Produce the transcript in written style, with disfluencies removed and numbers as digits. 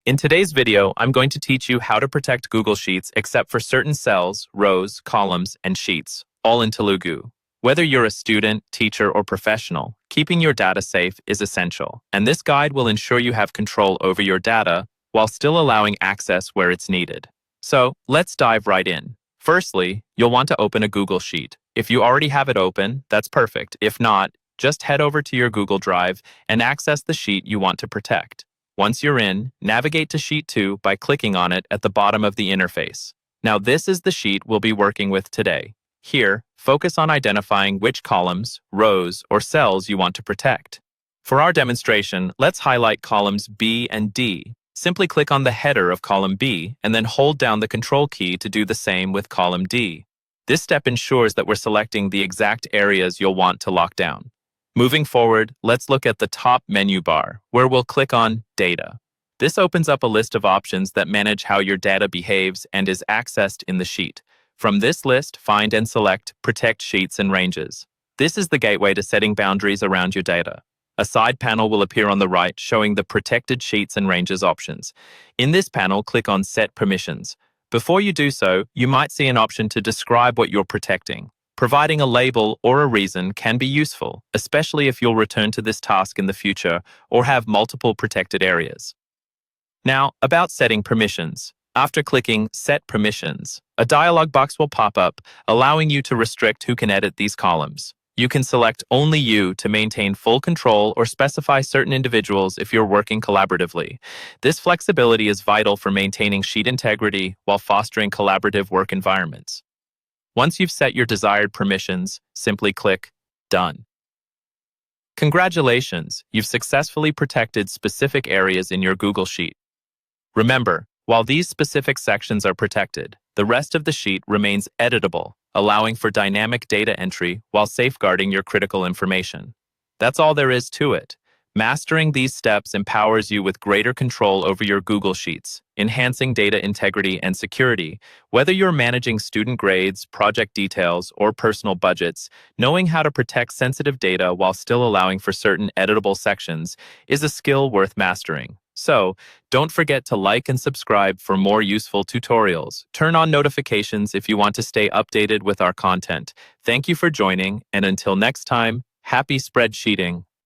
In today's video, I'm going to teach you how to protect Google Sheets except for certain cells, rows, columns, and sheets, all in Telugu. Whether you're a student, teacher, or professional, keeping your data safe is essential, and this guide will ensure you have control over your data while still allowing access where it's needed. So, let's dive right in. Firstly, you'll want to open a Google Sheet. If you already have it open, that's perfect. If not, just head over to your Google Drive and access the sheet you want to protect. Once you're in, navigate to Sheet 2 by clicking on it at the bottom of the interface. Now this is the sheet we'll be working with today. Here, focus on identifying which columns, rows, or cells you want to protect. For our demonstration, let's highlight columns B and D. Simply click on the header of column B and then hold down the Control key to do the same with column D. This step ensures that we're selecting the exact areas you'll want to lock down. Moving forward, let's look at the top menu bar, where we'll click on Data. This opens up a list of options that manage how your data behaves and is accessed in the sheet. From this list, find and select Protect Sheets and Ranges. This is the gateway to setting boundaries around your data. A side panel will appear on the right showing the Protected Sheets and Ranges options. In this panel, click on Set Permissions. Before you do so, you might see an option to describe what you're protecting. Providing a label or a reason can be useful, especially if you'll return to this task in the future or have multiple protected areas. Now, about setting permissions. After clicking Set Permissions, a dialog box will pop up, allowing you to restrict who can edit these columns. You can select only you to maintain full control or specify certain individuals if you're working collaboratively. This flexibility is vital for maintaining sheet integrity while fostering collaborative work environments. Once you've set your desired permissions, simply click Done. Congratulations, you've successfully protected specific areas in your Google Sheet. Remember, while these specific sections are protected, the rest of the sheet remains editable, allowing for dynamic data entry while safeguarding your critical information. That's all there is to it. Mastering these steps empowers you with greater control over your Google Sheets, enhancing data integrity and security. Whether you're managing student grades, project details, or personal budgets, knowing how to protect sensitive data while still allowing for certain editable sections is a skill worth mastering. So, don't forget to like and subscribe for more useful tutorials. Turn on notifications if you want to stay updated with our content. Thank you for joining, and until next time, happy spreadsheeting.